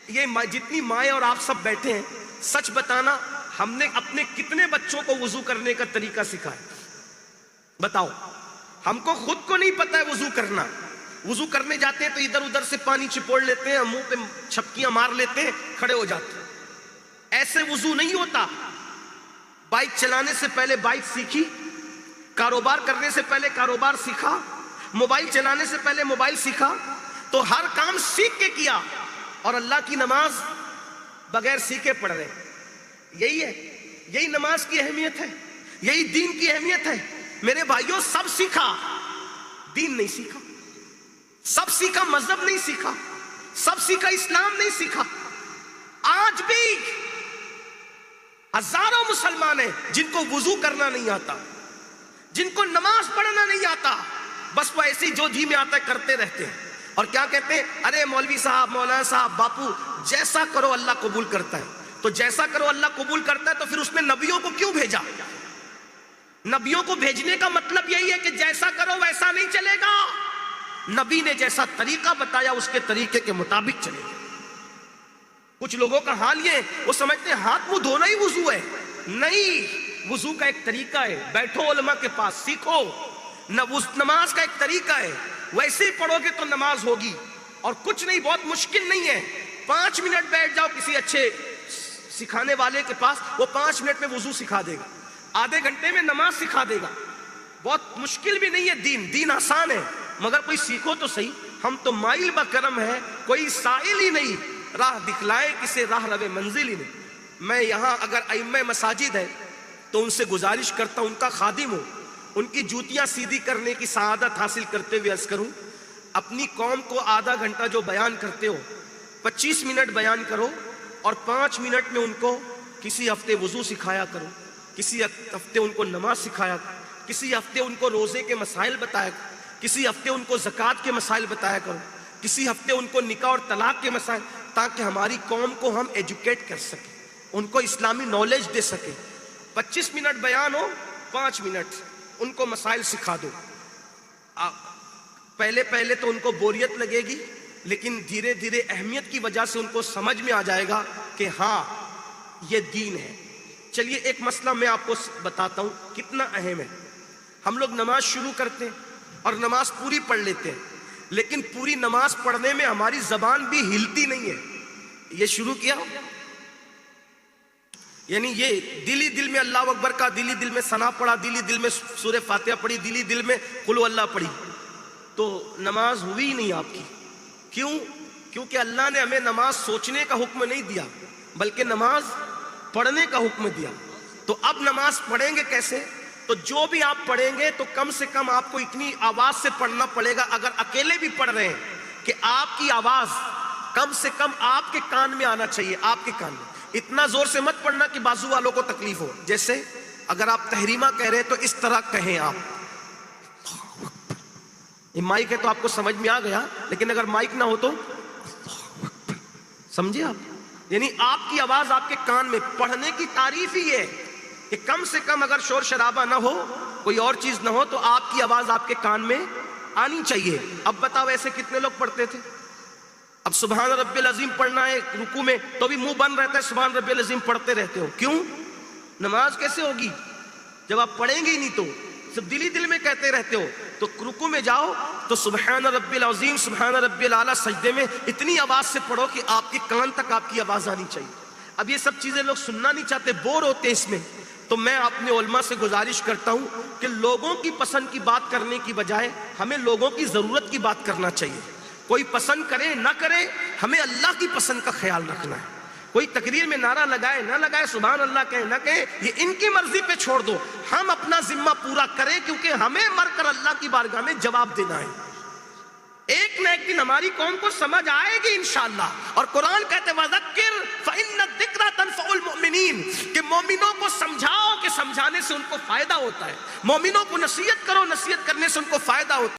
یہ جتنی مائیں اور آپ سب بیٹھے ہیں، سچ بتانا ہم نے اپنے کتنے بچوں کو وضو کرنے کا طریقہ سکھایا؟ بتاؤ. ہم کو خود کو نہیں پتا ہے وضو کرنا. وضو کرنے جاتے ہیں تو ادھر ادھر سے پانی چپوڑ لیتے ہیں، منہ پہ چھپکیاں مار لیتے ہیں، کھڑے ہو جاتے ہیں. ایسے وضو نہیں ہوتا. بائک چلانے سے پہلے بائک سیکھی، کاروبار کرنے سے پہلے کاروبار سیکھا، موبائل چلانے سے پہلے موبائل سیکھا. تو ہر کام سیکھ کے کیا، اور اللہ کی نماز بغیر سیکھے پڑھ رہے. یہی ہے، یہی نماز کی اہمیت ہے، یہی دین کی اہمیت ہے. میرے بھائیوں، سب سیکھا، دین نہیں سیکھا. سب سیکھا، مذہب نہیں سیکھا. سب سیکھا، اسلام نہیں سیکھا. آج بھی ہزاروں مسلمان ہیں جن کو وضو کرنا نہیں آتا، جن کو نماز پڑھنا نہیں آتا. بس وہ ایسی جو جی میں آتا ہے کرتے رہتے ہیں. اور کیا کہتے ہیں؟ ارے مولوی صاحب، مولانا صاحب، باپو، جیسا کرو اللہ قبول کرتا ہے. تو جیسا کرو اللہ قبول کرتا ہے تو پھر اس نے نبیوں کو کیوں بھیجا؟ نبیوں کو بھیجنے کا مطلب یہی ہے کہ جیسا کرو ویسا نہیں چلے گا. نبی نے جیسا طریقہ بتایا اس کے طریقے کے مطابق چلے گا. کچھ لوگوں کا حال یہ ہے، وہ سمجھتے ہیں ہاتھ منہ دھونا ہی وضو ہے. نہیں، وضو کا ایک طریقہ ہے. بیٹھو علماء کے پاس سیکھو. نماز کا ایک طریقہ ہے، ویسے ہی پڑھو گے تو نماز ہوگی. اور کچھ نہیں، بہت مشکل نہیں ہے. 5 منٹ بیٹھ جاؤ کسی اچھے سکھانے والے کے پاس، وہ 5 منٹ میں وضو سکھا دے گا، آدھے گھنٹے میں نماز سکھا دے گا. بہت مشکل بھی نہیں ہے. دین آسان ہے، مگر کوئی سیکھو تو صحیح. ہم تو مائل بکرم ہے، کوئی سائل ہی نہیں، راہ دکھلائے کسے راہ روے منزل ہی نہیں. میں یہاں اگر ائمہ مساجد ہے تو ان سے گزارش کرتا ہوں، ان کا خادم ہوں، ان کی جوتیاں سیدھی کرنے کی سعادت حاصل کرتے ہوئے عرض کروں، اپنی قوم کو آدھا گھنٹہ جو بیان کرتے ہو، 25 منٹ بیان کرو، اور 5 منٹ میں ان کو کسی ہفتے وضو سکھایا کرو، کسی ہفتے ان کو نماز سکھایا کرو، کسی ہفتے ان کو روزے کے مسائل بتایا کرو، کسی ہفتے ان کو زکوٰۃ کے مسائل بتایا کرو، کسی ہفتے ان کو نکاح اور طلاق کے مسائل، تاکہ ہماری قوم کو ہم ایجوکیٹ کر سکیں، ان کو اسلامی نالج دے سکیں. 25 منٹ بیان ہو، 5 منٹ ان کو مسائل سکھا دو. پہلے تو ان کو بوریت لگے گی، لیکن دھیرے دھیرے اہمیت کی وجہ سے ان کو سمجھ میں آ جائے گا کہ ہاں یہ دین ہے. چلیے ایک مسئلہ میں آپ کو بتاتا ہوں کتنا اہم ہے. ہم لوگ نماز شروع کرتے ہیں اور نماز پوری پڑھ لیتے ہیں، لیکن پوری نماز پڑھنے میں ہماری زبان بھی ہلتی نہیں ہے. یہ شروع کیا، یعنی یہ دلی دل میں اللہ اکبر کا، دلی دل میں ثنا پڑھا، دلی دل میں سورہ فاتحہ پڑھی، دلی دل میں قل ہو اللہ پڑھی، تو نماز ہوئی نہیں آپ کی. کیوں؟ کیونکہ اللہ نے ہمیں نماز سوچنے کا حکم نہیں دیا، بلکہ نماز پڑھنے کا حکم دیا. تو اب نماز پڑھیں گے کیسے؟ تو جو بھی آپ پڑھیں گے تو کم سے کم آپ کو اتنی آواز سے پڑھنا پڑے گا، اگر اکیلے بھی پڑھ رہے ہیں، کہ آپ کی آواز کم سے کم آپ کے کان میں آنا چاہیے، آپ کے کان میں. اتنا زور سے مت پڑھنا کہ بازو والوں کو تکلیف ہو. جیسے اگر آپ تحریمہ کہہ رہے ہیں تو اس طرح کہیں آپ. یہ مائک ہے تو آپ کو سمجھ میں آ گیا، لیکن اگر مائک نہ ہو تو سمجھے آپ، یعنی آپ کی آواز آپ کے کان میں. پڑھنے کی تعریف ہی ہے کہ کم سے کم اگر شور شرابہ نہ ہو، کوئی اور چیز نہ ہو، تو آپ کی آواز آپ کے کان میں آنی چاہیے. اب بتاؤ ایسے کتنے لوگ پڑھتے تھے؟ اب سبحان ربی العظیم پڑھنا ہے رکوع میں تو بھی منہ بند رہتا ہے، سبحان ربی العظیم پڑھتے رہتے ہو. کیوں؟ نماز کیسے ہوگی جب آپ پڑھیں گے ہی نہیں؟ تو صرف دلی دل میں کہتے رہتے ہو. تو رکوع میں جاؤ تو سبحان ربی العظیم، سبحان ربی الاعلیٰ، سجدے میں اتنی آواز سے پڑھو کہ آپ کے کان تک آپ کی آواز آنی چاہیے. اب یہ سب چیزیں لوگ سننا نہیں چاہتے، بور ہوتے اس میں. تو میں اپنے علماء سے گزارش کرتا ہوں کہ لوگوں کی پسند کی بات کرنے کی بجائے ہمیں لوگوں کی ضرورت کی بات کرنا چاہیے. کوئی پسند کرے نہ کرے، ہمیں اللہ کی پسند کا خیال رکھنا ہے. کوئی تقریر میں نعرہ لگائے نہ لگائے، سبحان اللہ کہے نہ کہے، یہ ان کی مرضی پہ چھوڑ دو. ہم اپنا ذمہ پورا کریں، کیونکہ ہمیں مر کر اللہ کی بارگاہ میں جواب دینا ہے. ایک نہ ایک دن ہماری قوم کو سمجھ آئے گی انشاءاللہ. اور قرآن کہتے وَذَكِّرْ فَإِنَّ الذِّكْرَىٰ تَنفَعُ الْمُؤْمِنِينَ، کہ مومنوں کو سمجھاؤ کہ سمجھانے سے ان کو فائدہ ہوتا ہے. مومنوں کو نصیحت کرو، نصیحت کرنے سے ان کو فائدہ ہوتا ہے.